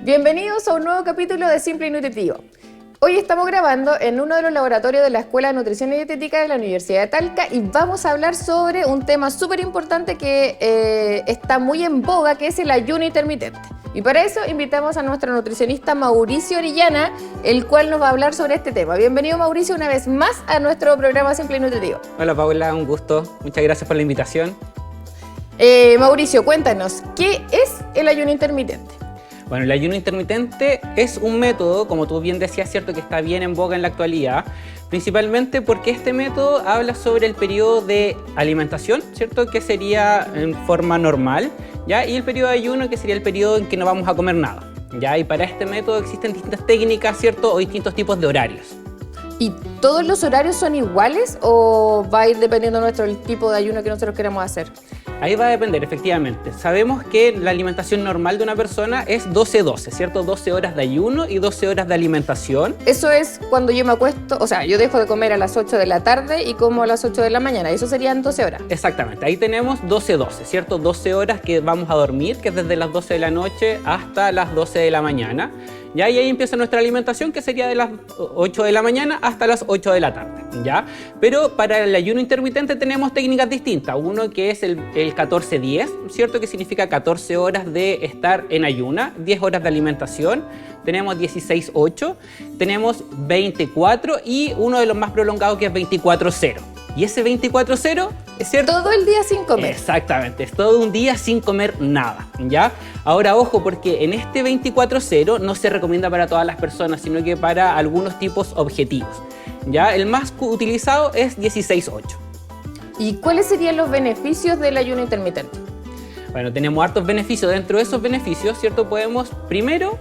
Bienvenidos a un nuevo capítulo de Simple y Nutritivo. Hoy estamos grabando en uno de los laboratorios de la Escuela de Nutrición y Dietética de la Universidad de Talca y vamos a hablar sobre un tema súper importante que está muy en boga, que es el ayuno intermitente. Y para eso invitamos a nuestro nutricionista Mauricio Orellana, el cual nos va a hablar sobre este tema. Bienvenido, Mauricio, una vez más a nuestro programa Simple y Nutritivo. Hola Paula, un gusto. Muchas gracias por la invitación. Mauricio, cuéntanos, ¿qué es el ayuno intermitente? Bueno, el ayuno intermitente es un método, como tú bien decías, cierto, que está bien en boga en la actualidad, principalmente porque este método habla sobre el periodo de alimentación, cierto, que sería en forma normal, ¿ya? Y el periodo de ayuno, que sería el periodo en que no vamos a comer nada, ¿ya? Y para este método existen distintas técnicas, cierto, o distintos tipos de horarios. ¿Y todos los horarios son iguales o va a ir dependiendo el tipo de ayuno que nosotros queramos hacer? Ahí va a depender, efectivamente. Sabemos que la alimentación normal de una persona es 12-12, ¿cierto? 12 horas de ayuno y 12 horas de alimentación. Eso es cuando yo me acuesto, o sea, yo dejo de comer a las 8 de la tarde y como a las 8 de la mañana. Eso serían 12 horas. Exactamente. Ahí tenemos 12-12, ¿cierto? 12 horas que vamos a dormir, que es desde las 12 de la noche hasta las 12 de la mañana. ¿Ya? Y ahí empieza nuestra alimentación, que sería de las 8 de la mañana hasta las 8 de la tarde, ¿ya? Pero para el ayuno intermitente tenemos técnicas distintas. Uno que es el 14-10, ¿cierto? Que significa 14 horas de estar en ayuna, 10 horas de alimentación. Tenemos 16-8, tenemos 24 y uno de los más prolongados que es 24-0. Y ese 24-0, ¿es cierto? Todo el día sin comer. Exactamente, es todo un día sin comer nada, ¿ya? Ahora, ojo, porque en este 24-0 no se recomienda para todas las personas, sino que para algunos tipos objetivos, ¿ya? El más utilizado es 16-8. ¿Y cuáles serían los beneficios del ayuno intermitente? Bueno, tenemos hartos beneficios. Dentro de esos beneficios, ¿cierto? Podemos, primero,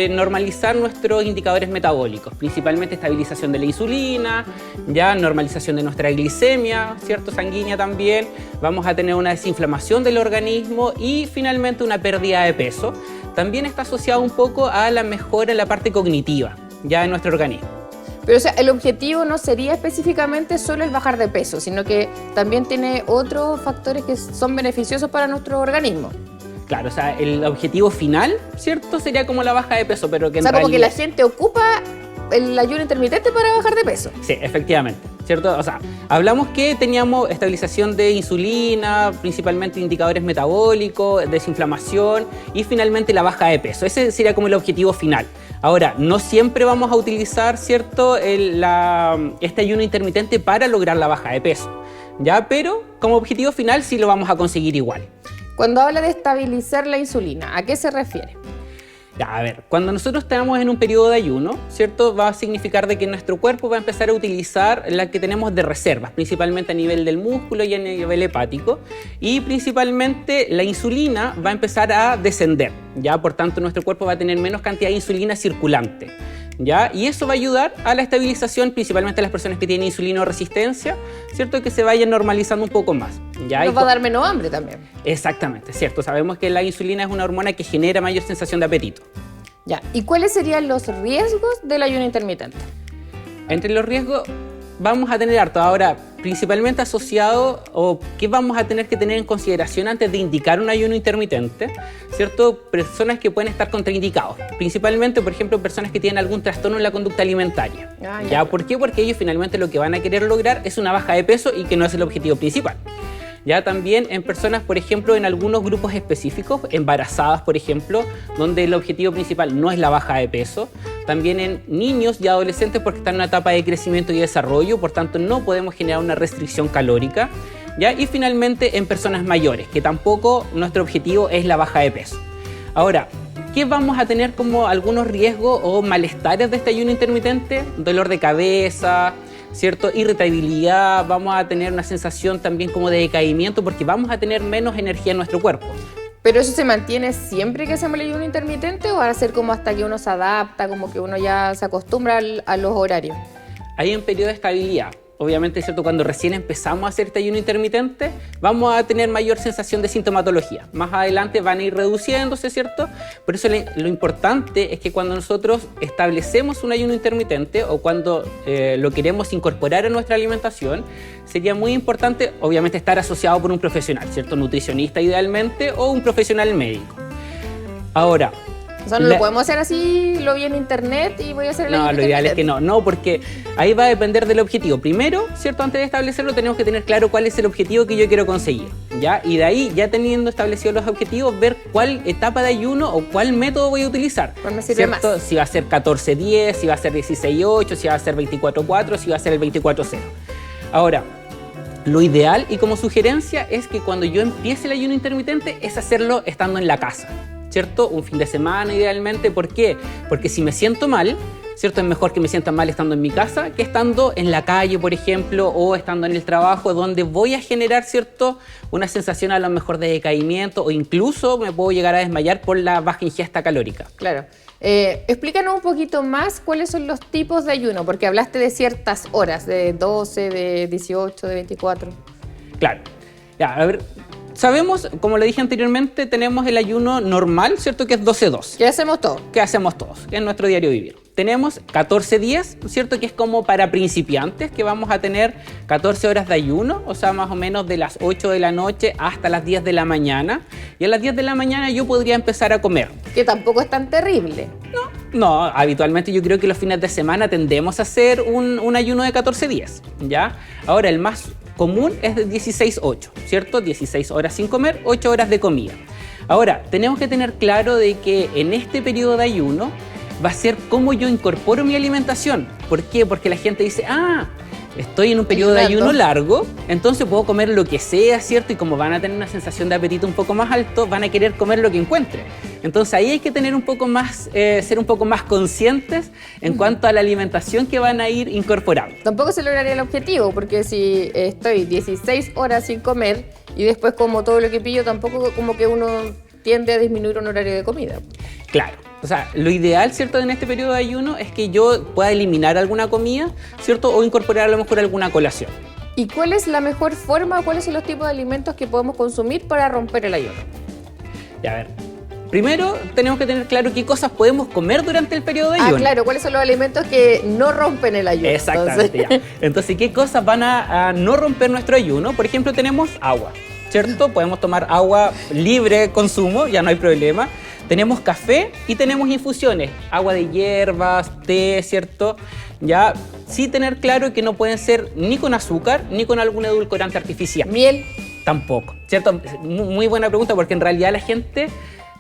normalizar nuestros indicadores metabólicos, principalmente estabilización de la insulina, ya normalización de nuestra glicemia, ¿cierto? Sanguínea también. Vamos a tener una desinflamación del organismo y finalmente una pérdida de peso. También está asociado un poco a la mejora en la parte cognitiva, ya de nuestro organismo. Pero o sea, el objetivo no sería específicamente solo el bajar de peso, sino que también tiene otros factores que son beneficiosos para nuestro organismo. Claro, o sea, el objetivo final, ¿cierto? Sería como la baja de peso, pero que en realidad... como que la gente ocupa el ayuno intermitente para bajar de peso. Sí, efectivamente, ¿cierto? O sea, hablamos que teníamos estabilización de insulina, principalmente indicadores metabólicos, desinflamación y finalmente la baja de peso. Ese sería como el objetivo final. Ahora, no siempre vamos a utilizar, ¿cierto? Este ayuno intermitente para lograr la baja de peso, ¿ya? Pero como objetivo final sí lo vamos a conseguir igual. Cuando habla de estabilizar la insulina, ¿a qué se refiere? Ya, a ver, cuando nosotros estamos en un periodo de ayuno, ¿cierto? Va a significar de que nuestro cuerpo va a empezar a utilizar la que tenemos de reservas, principalmente a nivel del músculo y a nivel hepático, y principalmente la insulina va a empezar a descender, ¿ya? Por tanto, nuestro cuerpo va a tener menos cantidad de insulina circulante, ¿ya? Y eso va a ayudar a la estabilización, principalmente a las personas que tienen insulinoresistencia, ¿cierto? Que se vayan normalizando un poco más, ¿ya? Nos va a dar menos hambre también. Exactamente, cierto. Sabemos que la insulina es una hormona que genera mayor sensación de apetito. Ya. ¿Y cuáles serían los riesgos del ayuno intermitente? Entre los riesgos vamos a tener harto. Ahora, principalmente asociado o qué vamos a tener que tener en consideración antes de indicar un ayuno intermitente, ¿cierto? Personas que pueden estar contraindicados. Principalmente, por ejemplo, personas que tienen algún trastorno en la conducta alimentaria. ¿Ya? ¿Por qué? Porque ellos finalmente lo que van a querer lograr es una baja de peso y que no es el objetivo principal. Ya también en personas, por ejemplo, en algunos grupos específicos, embarazadas, por ejemplo, donde el objetivo principal no es la baja de peso. También en niños y adolescentes porque están en una etapa de crecimiento y desarrollo, por tanto no podemos generar una restricción calórica. ¿Ya? Y finalmente en personas mayores, que tampoco nuestro objetivo es la baja de peso. Ahora, ¿qué vamos a tener como algunos riesgos o malestares de este ayuno intermitente? Dolor de cabeza, ¿cierto? Irritabilidad, vamos a tener una sensación también como de decaimiento porque vamos a tener menos energía en nuestro cuerpo. ¿Pero eso se mantiene siempre que hacemos el ayuno intermitente o va a ser como hasta que uno se adapta, como que uno ya se acostumbra a los horarios? Hay un periodo de estabilidad. Obviamente, ¿cierto? Cuando recién empezamos a hacer este ayuno intermitente, vamos a tener mayor sensación de sintomatología. Más adelante van a ir reduciéndose, ¿cierto? Por eso lo importante es que cuando nosotros establecemos un ayuno intermitente o cuando lo queremos incorporar a nuestra alimentación, sería muy importante, obviamente, estar asociado por un profesional, ¿cierto? Nutricionista idealmente o un profesional médico. Ahora, O sea, no lo podemos hacer así, lo vi en internet y voy a hacer el ayuno No, lo ideal es que no, porque ahí va a depender del objetivo. Primero, ¿cierto? Antes de establecerlo tenemos que tener claro cuál es el objetivo que yo quiero conseguir, ¿ya? Y de ahí, ya teniendo establecidos los objetivos, ver cuál etapa de ayuno o cuál método voy a utilizar. ¿Cuál me sirve ¿cierto? más? Si va a ser 14-10, si va a ser 16-8, si va a ser 24-4, si va a ser el 24-0. Ahora, lo ideal y como sugerencia es que cuando yo empiece el ayuno intermitente es hacerlo estando en la casa, ¿cierto? Un fin de semana idealmente. ¿Por qué? Porque si me siento mal, ¿cierto? Es mejor que me sienta mal estando en mi casa que estando en la calle, por ejemplo, o estando en el trabajo, donde voy a generar, ¿cierto? Una sensación a lo mejor de decaimiento o incluso me puedo llegar a desmayar por la baja ingesta calórica. Claro. Explícanos un poquito más cuáles son los tipos de ayuno, porque hablaste de ciertas horas, de 12, de 18, de 24. Claro. Ya, a ver, sabemos, como le dije anteriormente, tenemos el ayuno normal, ¿cierto? Que es 12-2. ¿Qué hacemos todos? ¿Qué hacemos todos? En nuestro diario vivir. Tenemos 14-10, ¿cierto? Que es como para principiantes, que vamos a tener 14 horas de ayuno, o sea, más o menos de las 8 de la noche hasta las 10 de la mañana. Y a las 10 de la mañana yo podría empezar a comer. Que tampoco es tan terrible. No, habitualmente yo creo que los fines de semana tendemos a hacer un ayuno de 14-10, ¿ya? Ahora, el más común es de 16-8, ¿cierto? 16 horas sin comer, 8 horas de comida. Ahora, tenemos que tener claro de que en este periodo de ayuno va a ser cómo yo incorporo mi alimentación. ¿Por qué? Porque la gente dice, estoy en un periodo de ayuno largo, entonces puedo comer lo que sea, ¿cierto? Y como van a tener una sensación de apetito un poco más alto, van a querer comer lo que encuentre. Entonces ahí hay que tener un poco más, ser un poco más conscientes en cuanto a la alimentación que van a ir incorporando. Tampoco se lograría el objetivo, porque si estoy 16 horas sin comer y después como todo lo que pillo, tampoco como que uno tiende a disminuir un horario de comida. Claro. O sea, lo ideal, ¿cierto? En este periodo de ayuno es que yo pueda eliminar alguna comida, ¿cierto? O incorporar a lo mejor alguna colación. ¿Y cuál es la mejor forma, cuáles son los tipos de alimentos que podemos consumir para romper el ayuno? Ya, a ver. Primero, tenemos que tener claro qué cosas podemos comer durante el periodo de ayuno. Claro, ¿cuáles son los alimentos que no rompen el ayuno? Exactamente, ya. Entonces, ¿qué cosas van a no romper nuestro ayuno? Por ejemplo, tenemos agua, ¿cierto? Podemos tomar agua libre consumo, ya no hay problema. Tenemos café y tenemos infusiones, agua de hierbas, té, ¿cierto? Ya, sí tener claro que no pueden ser ni con azúcar ni con algún edulcorante artificial. ¿Miel? Tampoco, ¿cierto? Muy buena pregunta, porque en realidad la gente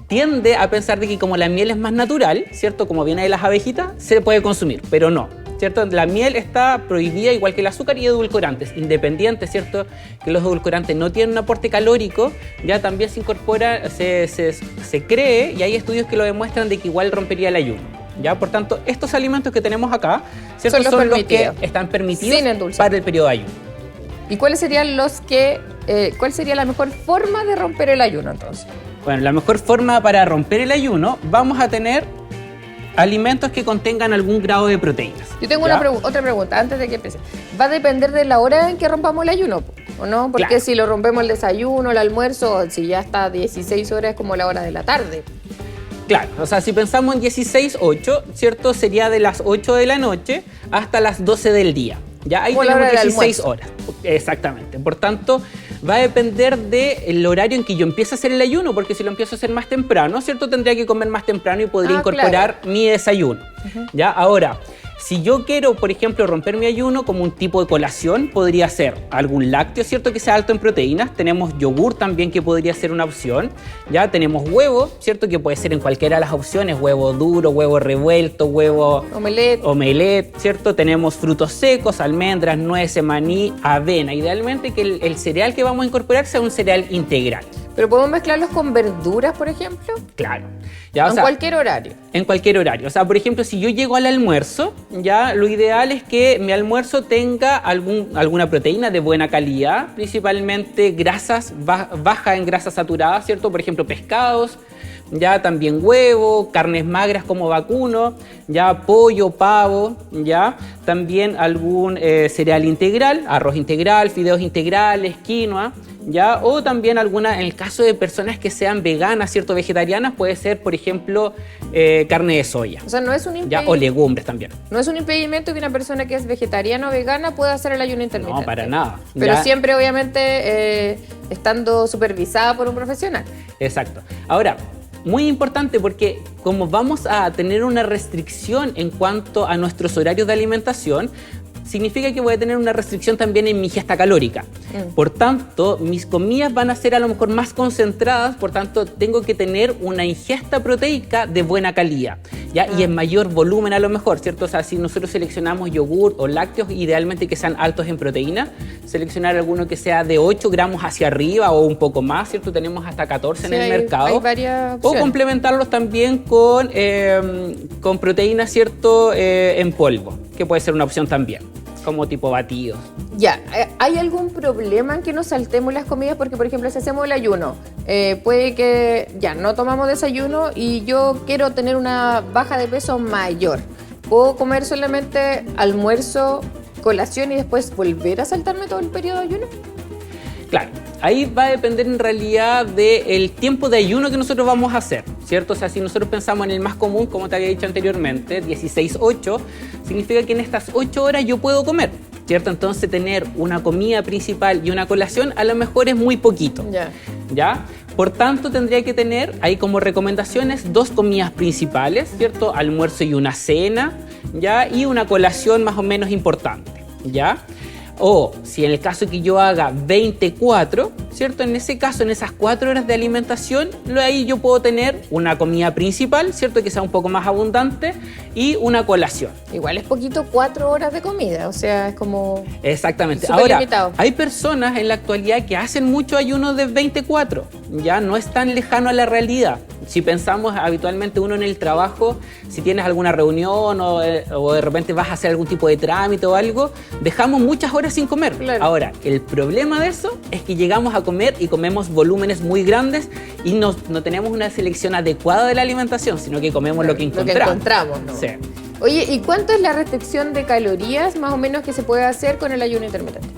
tiende a pensar de que como la miel es más natural, ¿cierto? Como viene de las abejitas, se puede consumir, pero no, ¿cierto? La miel está prohibida igual que el azúcar y edulcorantes, independientes, ¿cierto? Que los edulcorantes no tienen un aporte calórico, ya también se incorpora, se cree, y hay estudios que lo demuestran de que igual rompería el ayuno, ¿ya? Por tanto, estos alimentos que tenemos acá, ¿cierto? Son los que están permitidos para el periodo de ayuno. ¿Y cuáles serían cuál sería la mejor forma de romper el ayuno entonces? Bueno, la mejor forma para romper el ayuno, vamos a tener alimentos que contengan algún grado de proteínas. Yo tengo otra pregunta antes de que empiece. ¿Va a depender de la hora en que rompamos el ayuno o no? Porque claro, si lo rompemos el desayuno, el almuerzo, si ya está 16 horas es como la hora de la tarde. Claro, o sea, si pensamos en 16-8, ¿cierto? Sería de las 8 de la noche hasta las 12 del día. Ya ahí tenemos 16 horas. Exactamente. Por tanto, va a depender del horario en que yo empiece a hacer el ayuno, porque si lo empiezo a hacer más temprano, ¿cierto? Tendría que comer más temprano y podría incorporar mi desayuno. ¿Ya? Ahora, si yo quiero, por ejemplo, romper mi ayuno como un tipo de colación, podría ser algún lácteo, ¿cierto? Que sea alto en proteínas. Tenemos yogur también, que podría ser una opción. Ya tenemos huevo, ¿cierto? Que puede ser en cualquiera de las opciones. Huevo duro, huevo revuelto, huevo omelette, ¿cierto? Tenemos frutos secos, almendras, nueces, maní, avena. Idealmente que el cereal que vamos a incorporar sea un cereal integral. ¿Pero podemos mezclarlos con verduras, por ejemplo? Claro. Ya, en cualquier horario. En cualquier horario. O sea, por ejemplo, si yo llego al almuerzo, ya lo ideal es que mi almuerzo tenga alguna proteína de buena calidad, principalmente grasas, baja en grasas saturadas, ¿cierto? Por ejemplo, pescados, ya también huevo, carnes magras como vacuno, ya pollo, pavo, ya también algún cereal integral, arroz integral, fideos integrales, quinoa, ya, o también alguna, en el caso de personas que sean veganas, ¿cierto? Vegetarianas, puede ser, por ejemplo, carne de soya. O sea, no es un impedimento. O legumbres también. No es un impedimento que una persona que es vegetariana o vegana pueda hacer el ayuno intermitente. No, para nada. Pero ya, siempre, obviamente, estando supervisada por un profesional. Exacto. Ahora, Muy importante porque como vamos a tener una restricción en cuanto a nuestros horarios de alimentación, significa que voy a tener una restricción también en mi ingesta calórica. Por tanto, mis comidas van a ser a lo mejor más concentradas, por tanto, tengo que tener una ingesta proteica de buena calidad, ¿ya? Y en mayor volumen a lo mejor, ¿cierto? O sea, si nosotros seleccionamos yogur o lácteos, idealmente que sean altos en proteína, seleccionar alguno que sea de 8 gramos hacia arriba o un poco más, ¿cierto? Tenemos hasta 14 en el mercado. Hay varias opciones. O complementarlos también con proteína, ¿cierto? En polvo, que puede ser una opción también, como tipo batidos. Ya, ¿hay algún problema en que nos saltemos las comidas? Porque, por ejemplo, si hacemos el ayuno, puede que ya no tomamos desayuno y yo quiero tener una baja de peso mayor. ¿Puedo comer solamente almuerzo, colación y después volver a saltarme todo el periodo de ayuno? Claro, ahí va a depender en realidad del tiempo de ayuno que nosotros vamos a hacer, ¿cierto? O sea, si nosotros pensamos en el más común, como te había dicho anteriormente, 16-8, significa que en estas 8 horas yo puedo comer, ¿cierto? Entonces tener una comida principal y una colación a lo mejor es muy poquito, ¿ya? Por tanto, tendría que tener ahí como recomendaciones 2 comidas principales, ¿cierto? Almuerzo y una cena, ¿ya? Y una colación más o menos importante, ¿ya? O si en el caso que yo haga 24, ¿cierto? En ese caso, en esas 4 horas de alimentación, ahí yo puedo tener una comida principal, ¿cierto? Que sea un poco más abundante y una colación. Igual es poquito 4 horas de comida, o sea, es como... Exactamente. Súper Ahora, limitado. hay personas en la actualidad que hacen mucho ayuno de 24, ya no es tan lejano a la realidad. Si pensamos habitualmente uno en el trabajo, si tienes alguna reunión o de repente vas a hacer algún tipo de trámite o algo, dejamos muchas horas sin comer. Claro. Ahora, el problema de eso es que llegamos a comer y comemos volúmenes muy grandes y no tenemos una selección adecuada de la alimentación, sino que comemos lo que encontramos. ¿no? Sí. Oye, ¿y cuánto es la restricción de calorías más o menos que se puede hacer con el ayuno intermitente?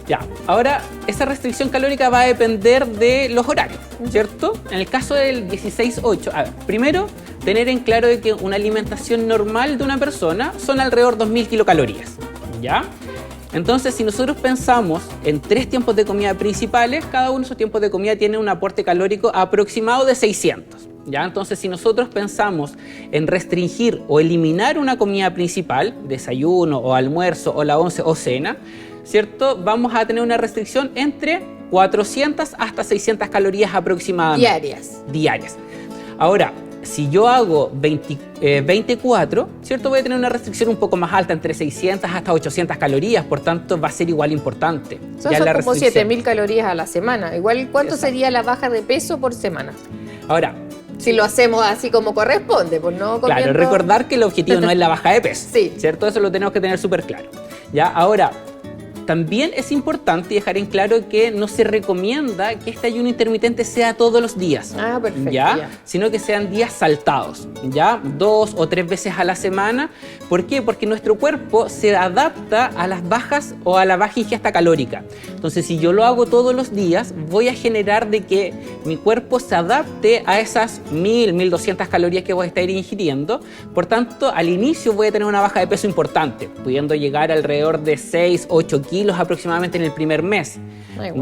Ya, ahora esa restricción calórica va a depender de los horarios, ¿cierto? En el caso del 16-8, a ver, primero, tener en claro de que una alimentación normal de una persona son alrededor de 2.000 kilocalorías, ¿ya? Entonces, si nosotros pensamos en 3 tiempos de comida principales, cada uno de esos tiempos de comida tiene un aporte calórico aproximado de 600. ¿Ya? Entonces, si nosotros pensamos en restringir o eliminar una comida principal, desayuno o almuerzo o la once o cena, ¿cierto? Vamos a tener una restricción entre 400 hasta 600 calorías aproximadamente. Diarias. Ahora, si yo hago 24, ¿cierto? Voy a tener una restricción un poco más alta, entre 600 hasta 800 calorías, por tanto va a ser igual importante. Son como 7.000 calorías a la semana. Igual, ¿cuánto sería la baja de peso por semana? Ahora, si lo hacemos así como corresponde, pues no comiendo... Claro, recordar que el objetivo no es la baja de peso, sí. ¿cierto? Eso lo tenemos que tener súper claro. ¿Ya? Ahora, también es importante dejar en claro que no se recomienda que este ayuno intermitente sea todos los días. Ah, perfecto. ¿Ya? Sino que sean días saltados, ¿ya? 2 o 3 veces a la semana. ¿Por qué? Porque nuestro cuerpo se adapta a las bajas o a la baja ingesta calórica. Entonces, si yo lo hago todos los días, voy a generar de que mi cuerpo se adapte a esas 1.000, 1.200 calorías que voy a estar ingiriendo. Por tanto, al inicio voy a tener una baja de peso importante, pudiendo llegar alrededor de 6, 8 kilos aproximadamente en el primer mes.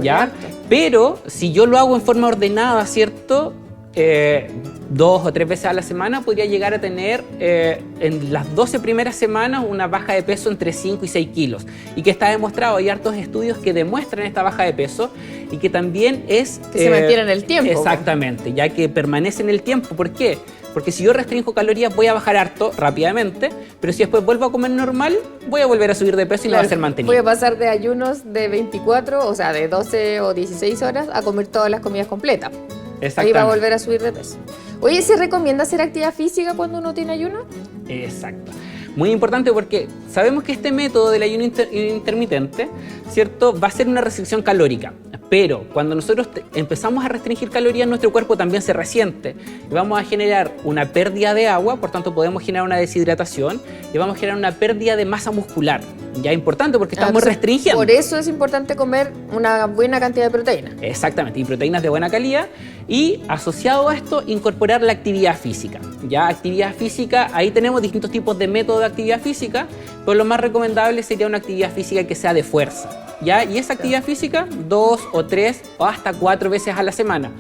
¿Ya? Pero si yo lo hago en forma ordenada, ¿cierto? 2 o 3 veces a la semana, podría llegar a tener en las 12 primeras semanas una baja de peso entre 5 y 6 kilos. Y que está demostrado, hay hartos estudios que demuestran esta baja de peso y que también es... Que se mantiene en el tiempo. Exactamente, ya que permanece en el tiempo. ¿Por qué? Porque si yo restringo calorías voy a bajar harto rápidamente, pero si después vuelvo a comer normal, voy a volver a subir de peso y no va a ser mantenido. Voy a pasar de ayunos de 24, o sea, de 12 o 16 horas a comer todas las comidas completas. Ahí va a volver a subir de peso. Oye, ¿se recomienda hacer actividad física cuando uno tiene ayuno? Exacto. Muy importante porque sabemos que este método del ayuno intermitente, ¿cierto? Va a ser una restricción calórica. Pero cuando nosotros empezamos a restringir calorías, nuestro cuerpo también se resiente. Y vamos a generar una pérdida de agua, por tanto podemos generar una deshidratación y vamos a generar una pérdida de masa muscular. Ya importante porque estamos restringiendo. Por eso es importante comer una buena cantidad de proteínas. Exactamente, y proteínas de buena calidad. Y asociado a esto, incorporar la actividad física. Ya, actividad física, ahí tenemos distintos tipos de métodos de actividad física, pero lo más recomendable sería una actividad física que sea de fuerza. ¿Ya? Y esa actividad física, 2 o 3 o hasta 4 veces a la semana.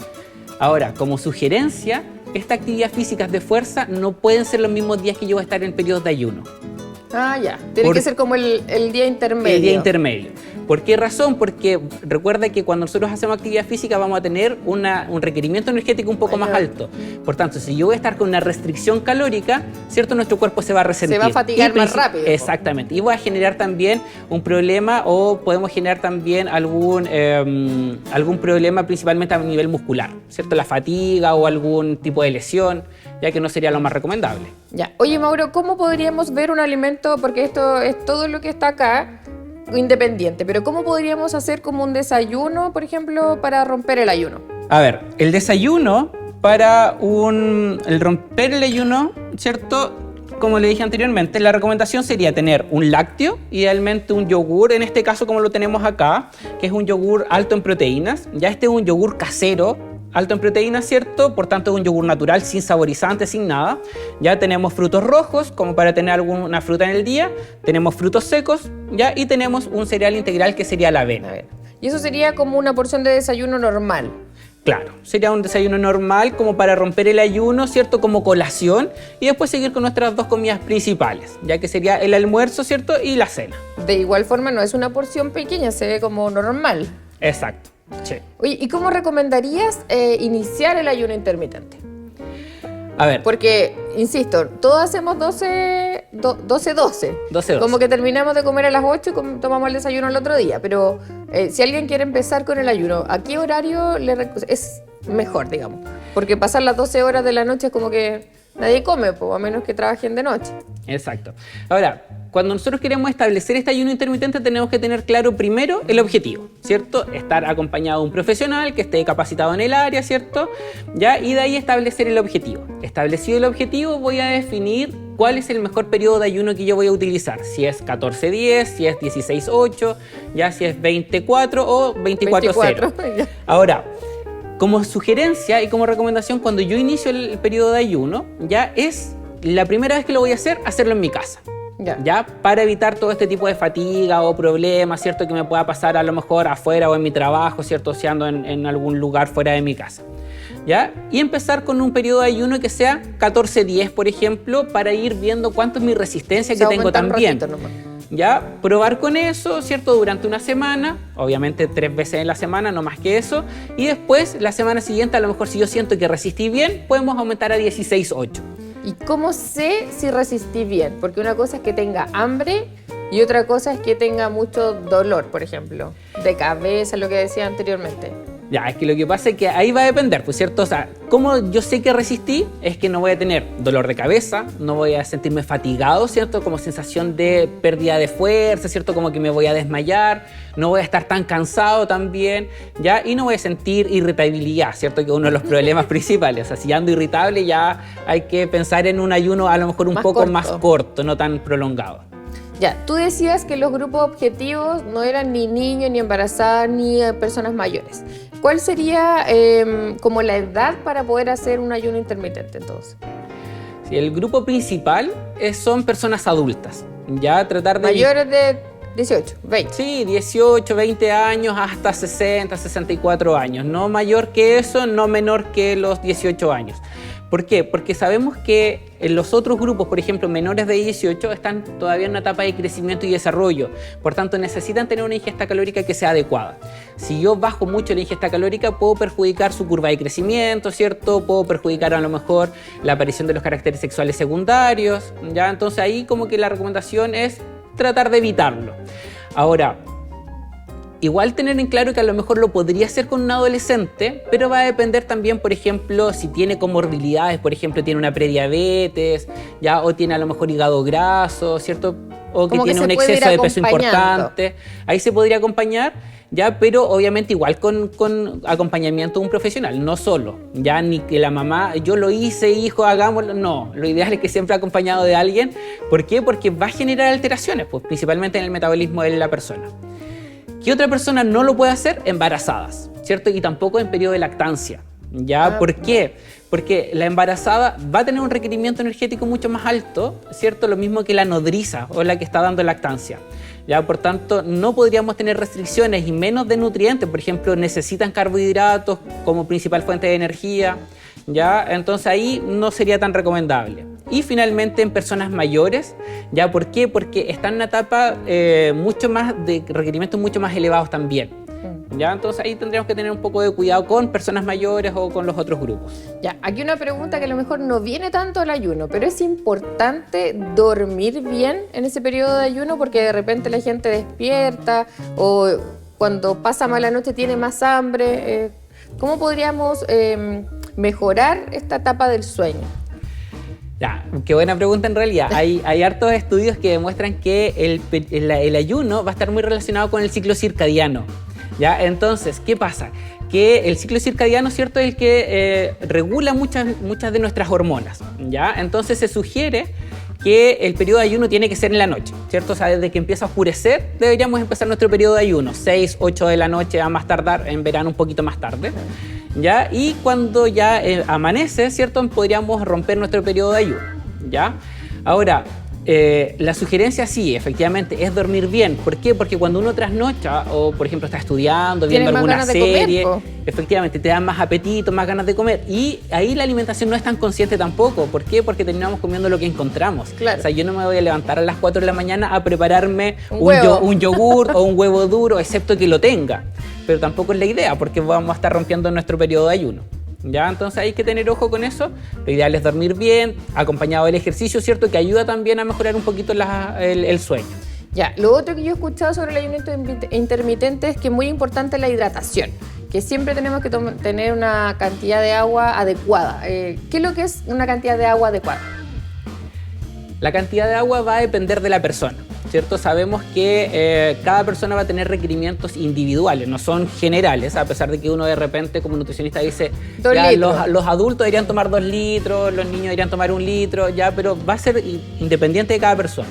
Ahora, como sugerencia, estas actividades físicas de fuerza no pueden ser los mismos días que yo voy a estar en periodos de ayuno. Ah, ya. Tiene que ser como el día intermedio. El día intermedio. ¿Por qué razón? Porque recuerda que cuando nosotros hacemos actividad física vamos a tener un requerimiento energético un poco más alto. Por tanto, si yo voy a estar con una restricción calórica, ¿cierto? Nuestro cuerpo se va a resentir. Se va a fatigar más rápido. Exactamente. Y voy a generar también un problema o podemos generar también algún problema principalmente a nivel muscular, ¿cierto? La fatiga o algún tipo de lesión, ya que no sería lo más recomendable. Ya. Oye, Mauro, ¿cómo podríamos ver un alimento? Porque esto es todo lo que está acá, independiente, pero ¿cómo podríamos hacer como un desayuno, por ejemplo, para romper el ayuno? A ver, el desayuno para el romper el ayuno, ¿cierto? Como le dije anteriormente, la recomendación sería tener un lácteo, idealmente un yogur, en este caso como lo tenemos acá, que es un yogur alto en proteínas. Ya este es un yogur casero, alto en proteínas, ¿cierto? Por tanto, es un yogur natural, sin saborizantes, sin nada. Ya tenemos frutos rojos, como para tener alguna fruta en el día. Tenemos frutos secos, ¿ya? Y tenemos un cereal integral, que sería la avena. Y eso sería como una porción de desayuno normal. Claro, sería un desayuno normal, como para romper el ayuno, ¿cierto? Como colación. Y después seguir con nuestras dos comidas principales, ya que sería el almuerzo, ¿cierto? Y la cena. De igual forma, no es una porción pequeña, se ve como normal. Exacto. Sí. Oye, ¿y cómo recomendarías iniciar el ayuno intermitente? A ver. Porque, insisto, todos hacemos 12-12. Como que terminamos de comer a las 8 y tomamos el desayuno el otro día. Pero si alguien quiere empezar con el ayuno, ¿a qué horario es mejor, digamos? Porque pasar las 12 horas de la noche es como que nadie come, a menos que trabajen de noche. Exacto. Ahora, cuando nosotros queremos establecer este ayuno intermitente, tenemos que tener claro primero el objetivo, ¿cierto? Estar acompañado de un profesional que esté capacitado en el área, ¿cierto? ¿Ya? Y de ahí establecer el objetivo. Establecido el objetivo, voy a definir cuál es el mejor periodo de ayuno que yo voy a utilizar. Si es 14-10, si es 16-8, ya si es 24 o 24-0. Ahora, como sugerencia y como recomendación, cuando yo inicio el periodo de ayuno, ya es la primera vez que lo voy a hacer, hacerlo en mi casa. Ya, para evitar todo este tipo de fatiga o problemas, ¿cierto? Que me pueda pasar a lo mejor afuera o en mi trabajo, ¿cierto? Si ando en algún lugar fuera de mi casa. ¿Ya? Y empezar con un periodo de ayuno que sea 14-10, por ejemplo, para ir viendo cuánto es mi resistencia que tengo también. Ya, probar con eso, ¿cierto? Durante una semana, obviamente 3 veces en la semana, no más que eso. Y después, la semana siguiente, a lo mejor si yo siento que resistí bien, podemos aumentar a 16-8. ¿Y cómo sé si resistí bien? Porque una cosa es que tenga hambre y otra cosa es que tenga mucho dolor, por ejemplo, de cabeza, lo que decía anteriormente. Ya, es que lo que pasa es que ahí va a depender, pues, ¿cierto? O sea, ¿cómo yo sé que resistí? Es que no voy a tener dolor de cabeza, no voy a sentirme fatigado, ¿cierto? Como sensación de pérdida de fuerza, ¿cierto? Como que me voy a desmayar, no voy a estar tan cansado también, ¿ya? Y no voy a sentir irritabilidad, ¿cierto? Que es uno de los problemas principales. O sea, si ando irritable ya hay que pensar en un ayuno a lo mejor un poco más corto, no tan prolongado. Ya, tú decías que los grupos objetivos no eran ni niños, ni embarazadas, ni personas mayores. ¿Cuál sería como la edad para poder hacer un ayuno intermitente entonces? Sí, el grupo principal son personas adultas. Ya tratar de... Mayores de 18, 20. Sí, 18, 20 años hasta 60, 64 años. No mayor que eso, no menor que los 18 años. ¿Por qué? Porque sabemos que en los otros grupos, por ejemplo, menores de 18, están todavía en una etapa de crecimiento y desarrollo. Por tanto, necesitan tener una ingesta calórica que sea adecuada. Si yo bajo mucho la ingesta calórica, puedo perjudicar su curva de crecimiento, ¿cierto? Puedo perjudicar a lo mejor la aparición de los caracteres sexuales secundarios, ¿ya? Entonces ahí como que la recomendación es tratar de evitarlo. Ahora, igual tener en claro que a lo mejor lo podría hacer con un adolescente, pero va a depender también, por ejemplo, si tiene comorbilidades, por ejemplo, tiene una prediabetes, ¿ya? O tiene a lo mejor hígado graso, ¿cierto? O que tiene un exceso de peso importante. Ahí se podría acompañar, ¿ya? Pero obviamente igual con acompañamiento de un profesional, no solo, ya ni que la mamá, yo lo hice, hijo, hagámoslo, no. Lo ideal es que siempre acompañado de alguien. ¿Por qué? Porque va a generar alteraciones, pues, principalmente en el metabolismo de la persona. ¿Qué otra persona no lo puede hacer? Embarazadas, ¿cierto? Y tampoco en periodo de lactancia, ¿ya? ¿Por qué? Porque la embarazada va a tener un requerimiento energético mucho más alto, ¿cierto? Lo mismo que la nodriza o la que está dando lactancia, ¿ya? Por tanto, no podríamos tener restricciones y menos de nutrientes. Por ejemplo, necesitan carbohidratos como principal fuente de energía, ¿ya? Entonces ahí no sería tan recomendable. Y finalmente en personas mayores, ¿ya? ¿Por qué? Porque están en una etapa mucho más de requerimientos mucho más elevados también. ¿Ya? Entonces ahí tendríamos que tener un poco de cuidado con personas mayores o con los otros grupos. Ya, aquí una pregunta que a lo mejor no viene tanto al ayuno, pero es importante dormir bien en ese periodo de ayuno porque de repente la gente despierta o cuando pasa mala noche tiene más hambre. ¿Cómo podríamos mejorar esta etapa del sueño? Ya, qué buena pregunta en realidad. Hay hartos estudios que demuestran que el ayuno va a estar muy relacionado con el ciclo circadiano. ¿Ya? Entonces, ¿qué pasa? Que el ciclo circadiano, ¿cierto?, es el que regula muchas de nuestras hormonas, ¿ya? Entonces se sugiere que el periodo de ayuno tiene que ser en la noche, ¿cierto? O sea, desde que empieza a oscurecer deberíamos empezar nuestro periodo de ayuno, 6, 8 de la noche a más tardar, en verano un poquito más tarde, ¿ya? Y cuando ya amanece, ¿cierto?, podríamos romper nuestro periodo de ayuno, ¿ya? Ahora, la sugerencia sí, efectivamente, es dormir bien. ¿Por qué? Porque cuando uno trasnocha o, por ejemplo, está estudiando, viendo alguna serie, efectivamente te dan más apetito, más ganas de comer. Y ahí la alimentación no es tan consciente tampoco. ¿Por qué? Porque terminamos comiendo lo que encontramos. Claro. O sea, yo no me voy a levantar a las 4 de la mañana a prepararme un yogur o un huevo duro, excepto que lo tenga. Pero tampoco es la idea, porque vamos a estar rompiendo nuestro periodo de ayuno. ¿Ya? Entonces hay que tener ojo con eso. Lo ideal es dormir bien, acompañado del ejercicio, ¿cierto? Que ayuda también a mejorar un poquito el sueño. Ya, lo otro que yo he escuchado sobre el ayuno intermitente es que es muy importante la hidratación, que siempre tenemos que tener una cantidad de agua adecuada. ¿Qué es lo que es una cantidad de agua adecuada? La cantidad de agua va a depender de la persona, ¿cierto? Sabemos que cada persona va a tener requerimientos individuales, no son generales, a pesar de que uno de repente como nutricionista dice ya, los adultos deberían tomar 2 litros, los niños deberían tomar 1 litro, ya, pero va a ser independiente de cada persona.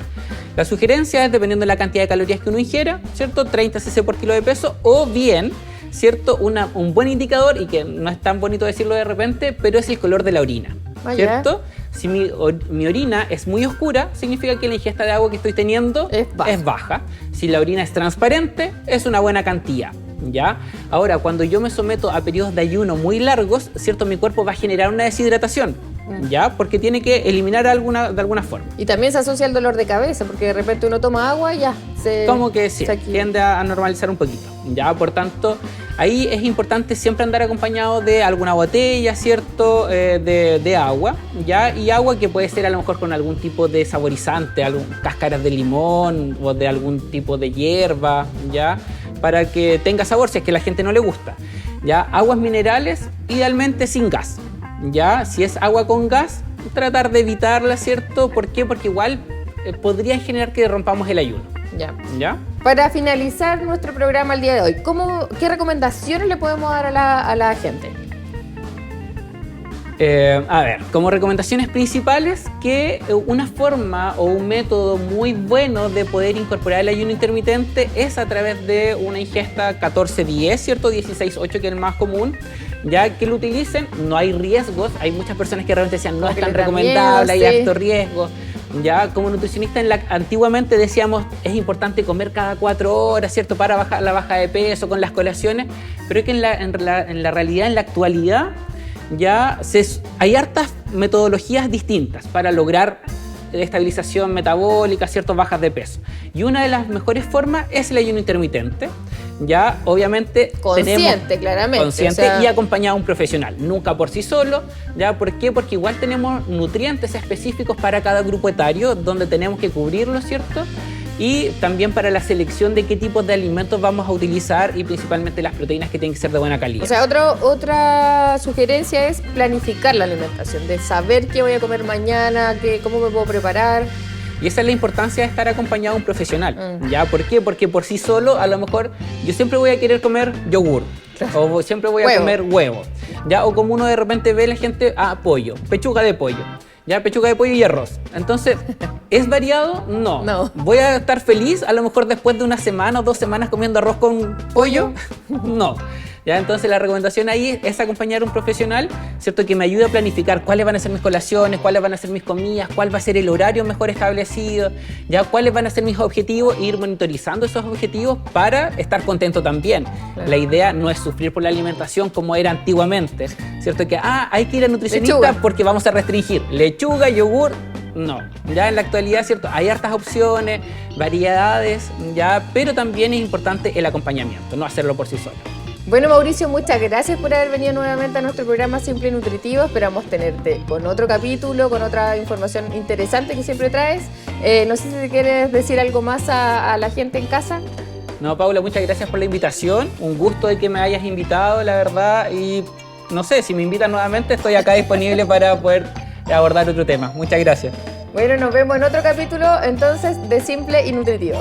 La sugerencia es, dependiendo de la cantidad de calorías que uno ingiera, ¿cierto? 30 cc por kilo de peso, o bien, ¿cierto? Un buen indicador, y que no es tan bonito decirlo de repente, pero es el color de la orina, ¿cierto? Si mi orina es muy oscura, significa que la ingesta de agua que estoy teniendo es baja. Si la orina es transparente, es una buena cantidad, ¿ya? Ahora, cuando yo me someto a periodos de ayuno muy largos, ¿cierto? Mi cuerpo va a generar una deshidratación, ¿ya? Porque tiene que eliminar de alguna forma. Y también se asocia al dolor de cabeza, porque de repente uno toma agua y ya como que sí, tiende a normalizar un poquito, ¿ya? Por tanto, ahí es importante siempre andar acompañado de alguna botella, ¿cierto? De agua, ¿ya? Y agua que puede ser a lo mejor con algún tipo de saborizante, cáscaras de limón o de algún tipo de hierba, ¿ya? Para que tenga sabor si es que a la gente no le gusta, ¿ya? Aguas minerales, idealmente sin gas, ¿ya? Si es agua con gas, tratar de evitarla, ¿cierto? ¿Por qué? Porque igual podría generar que rompamos el ayuno. ¿Ya? Para finalizar nuestro programa el día de hoy, ¿qué recomendaciones le podemos dar a la gente? A ver, como recomendaciones principales, que una forma o un método muy bueno de poder incorporar el ayuno intermitente es a través de una ingesta 14-10, ¿cierto? 16-8, que es el más común, ya que lo utilicen. No hay riesgos, hay muchas personas que realmente decían no es tan recomendable, hay alto riesgo. Ya como nutricionista antiguamente decíamos es importante comer cada 4 horas, ¿cierto? Para bajar la baja de peso con las colaciones, pero es que en la realidad, en la actualidad, ya hay hartas metodologías distintas para lograr estabilización metabólica, ciertas bajas de peso. Y una de las mejores formas es el ayuno intermitente. Ya, obviamente, claramente. Consciente, o sea, y acompañado de un profesional, nunca por sí solo. ¿Ya? ¿Por qué? Porque igual tenemos nutrientes específicos para cada grupo etario, donde tenemos que cubrirlo, ¿cierto? Y también para la selección de qué tipos de alimentos vamos a utilizar y principalmente las proteínas que tienen que ser de buena calidad. O sea, otra sugerencia es planificar la alimentación, de saber qué voy a comer mañana, cómo me puedo preparar. Y esa es la importancia de estar acompañado de un profesional. ¿Ya? ¿Por qué? Porque por sí solo, a lo mejor, yo siempre voy a querer comer yogur. O siempre voy a comer huevo. ¿Ya? O como uno de repente ve a la gente, pollo, pechuga de pollo. ¿Ya? Pechuga de pollo y arroz. Entonces, ¿es variado? No. ¿Voy a estar feliz a lo mejor después de 1 semana o 2 semanas comiendo arroz con pollo? No. ¿Ya? Entonces la recomendación ahí es acompañar a un profesional, ¿cierto? Que me ayude a planificar cuáles van a ser mis colaciones, cuáles van a ser mis comidas, cuál va a ser el horario mejor establecido, ¿ya? Cuáles van a ser mis objetivos, e ir monitorizando esos objetivos para estar contento también. Claro. La idea no es sufrir por la alimentación como era antiguamente, ¿cierto? Que hay que ir a nutricionista lechuga, porque vamos a restringir lechuga, yogur. No, ya en la actualidad, ¿cierto? Hay hartas opciones, variedades, ya, pero también es importante el acompañamiento, no hacerlo por sí solo. Bueno, Mauricio, muchas gracias por haber venido nuevamente a nuestro programa Simple y Nutritivo. Esperamos tenerte con otro capítulo, con otra información interesante que siempre traes. No sé si te quieres decir algo más a la gente en casa. No, Paula, muchas gracias por la invitación. Un gusto de que me hayas invitado, la verdad. Y no sé, si me invitan nuevamente, estoy acá disponible para poder abordar otro tema. Muchas gracias. Bueno, nos vemos en otro capítulo entonces de Simple y Nutritivo.